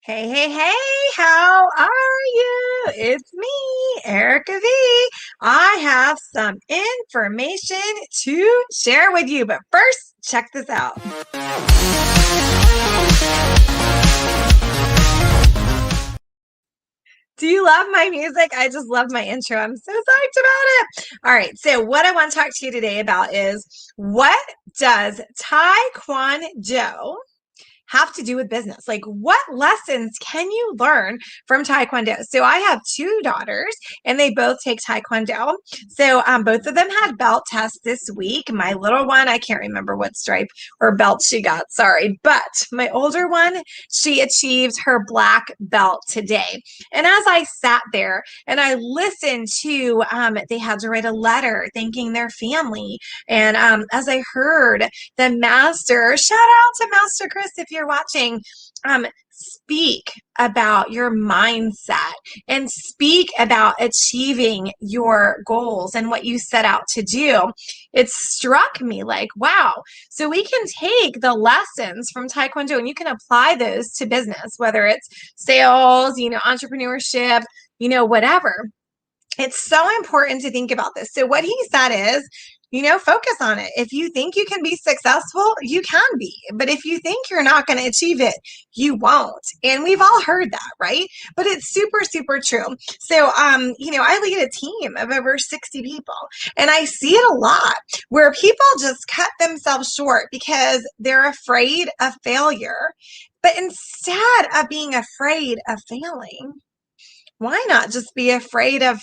Hey, hey, hey, how are you? It's me, Erika V. I have some information to share with you, but first, check this out. Do you love my music? I just love my intro. I'm so psyched about it. All right, so what I want to talk to you today about is what does Tae Kwan Do have to do with business? Like, what lessons can you learn from Taekwondo? So I have two daughters, and they both take Taekwondo. So both of them had belt tests this week. My little one, I can't remember what stripe or belt she got, sorry. But my older one, she achieved her black belt today. And as I sat there and I listened to, they had to write a letter thanking their family. And as I heard the master, shout out to Master Chris if you're watching, speak about your mindset and speak about achieving your goals and what you set out to do. It struck me like, wow, so we can take the lessons from Taekwondo and you can apply those to business, whether it's sales, entrepreneurship, whatever. It's so important to think about this. So what he said is, focus on it. If you think you can be successful, you can be. But if you think you're not going to achieve it, you won't. And we've all heard that, right? But it's super, super true. So, I lead a team of over 60 people, and I see it a lot where people just cut themselves short because they're afraid of failure. But instead of being afraid of failing, why not just be afraid of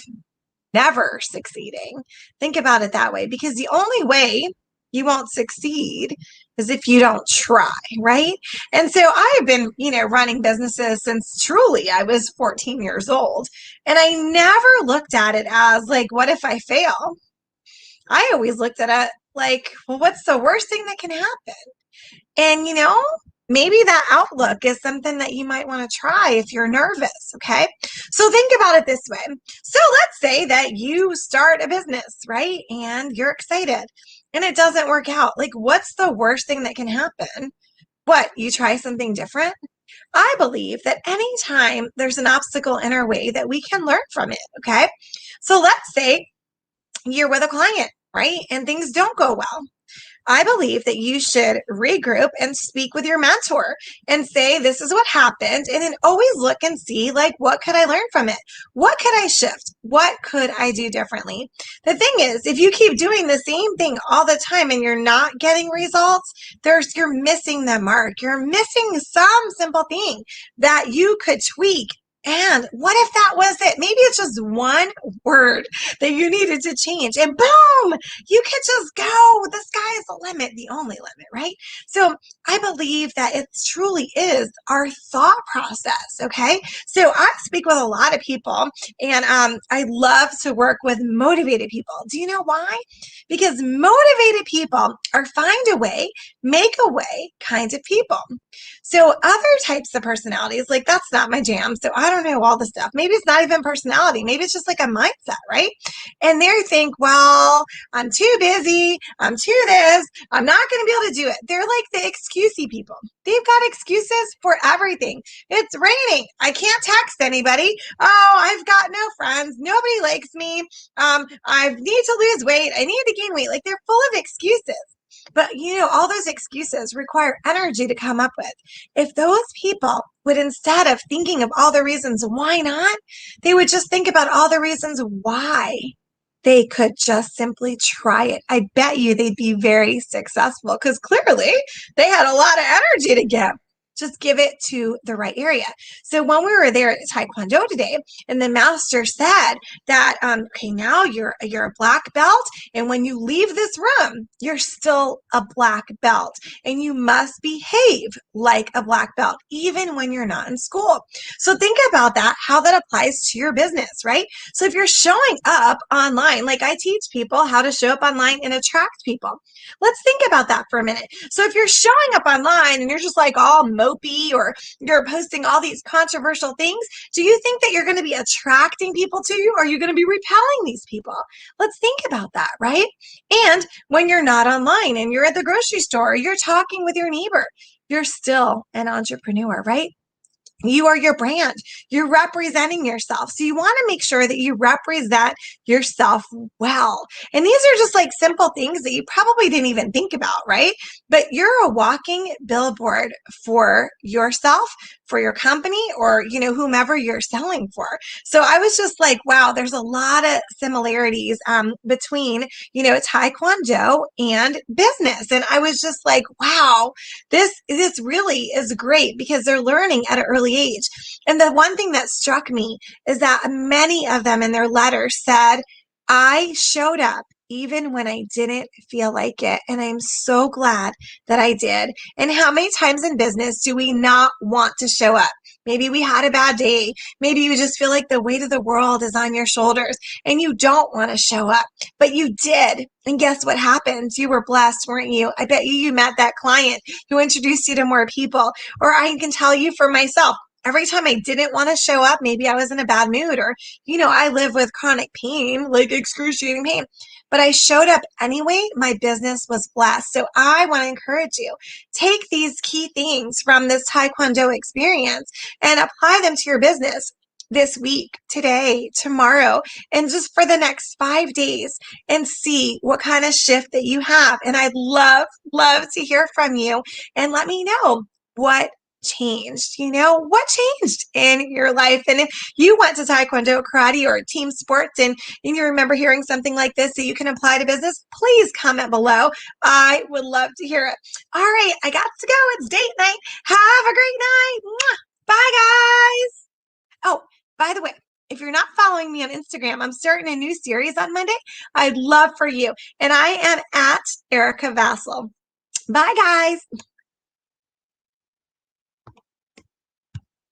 never succeeding? Think about it that way, because the only way you won't succeed is if you don't try, right? And so I have been, running businesses since truly I was 14 years old. And I never looked at it as like, what if I fail? I always looked at it like, well, what's the worst thing that can happen? And, maybe that outlook is something that you might want to try if you're nervous. Okay. So think about it this way. So let's say that you start a business, right? And you're excited and it doesn't work out. Like, what's the worst thing that can happen? What? You try something different? I believe that anytime there's an obstacle in our way, that we can learn from it. Okay. So let's say you're with a client, right? And things don't go well. I believe that you should regroup and speak with your mentor and say, this is what happened. And then always look and see, like, what could I learn from it? What could I shift? What could I do differently? The thing is, if you keep doing the same thing all the time and you're not getting results, you're missing the mark. You're missing some simple thing that you could tweak. And what if that was it? Maybe it's just one word that you needed to change, and boom, you could just go. The sky is the limit, the only limit, right? So I believe that it truly is our thought process. Okay. So I speak with a lot of people, and I love to work with motivated people. Do you know why? Because motivated people are find a way, make a way kind of people. So other types of personalities, like, that's not my jam. So I don't know all the stuff. Maybe it's not even personality. Maybe it's just like a mindset, right? And they think, well, I'm too busy. I'm too this. I'm not going to be able to do it. They're like the excusey people. They've got excuses for everything. It's raining. I can't text anybody. Oh, I've got no friends. Nobody likes me. I need to lose weight. I need to gain weight. Like, they're full of excuses. But all those excuses require energy to come up with. If those people would, instead of thinking of all the reasons why not, they would just think about all the reasons why they could just simply try it. I bet you they'd be very successful, because clearly they had a lot of energy to give. Just give it to the right area. So when we were there at Taekwondo today, and the master said that, okay, now you're a black belt, and when you leave this room, you're still a black belt, and you must behave like a black belt, even when you're not in school. So think about that, how that applies to your business, right? So if you're showing up online, like I teach people how to show up online and attract people. Let's think about that for a minute. So if you're showing up online and you're just like all mopey, or you're posting all these controversial things, do you think that you're going to be attracting people to you, or are you going to be repelling these people? Let's think about that, right? And when you're not online and you're at the grocery store, or you're talking with your neighbor, you're still an entrepreneur, right? You are your brand. You're representing yourself. So you want to make sure that you represent yourself well. And these are just like simple things that you probably didn't even think about, right? But you're a walking billboard for yourself, for your company, or, whomever you're selling for. So I was just like, wow, there's a lot of similarities between, Tae Kwan Do and business. And I was just like, wow, this really is great because they're learning at an early age. And the one thing that struck me is that many of them in their letters said, I showed up even when I didn't feel like it. And I'm so glad that I did. And how many times in business do we not want to show up? Maybe we had a bad day. Maybe you just feel like the weight of the world is on your shoulders and you don't want to show up, but you did. And guess what happened? You were blessed, weren't you? I bet you met that client who introduced you to more people. Or I can tell you for myself, every time I didn't want to show up, maybe I was in a bad mood, or, I live with chronic pain, like excruciating pain, but I showed up anyway. My business was blessed. So I want to encourage you, take these key things from this Tae Kwan Do experience and apply them to your business this week, today, tomorrow, and just for the next 5 days, and see what kind of shift that you have. And I'd love to hear from you and let me know what changed. What changed in your life? And if you went to Taekwondo, karate, or team sports, and you remember hearing something like this that you can apply to business, please comment below. I would love to hear it. All right, I got to go. It's date night. Have a great night. Mwah. Bye, guys. Oh, by the way, if you're not following me on Instagram, I'm starting a new series on Monday. I'd love for you. And I am at Erika Vassal. Bye, guys.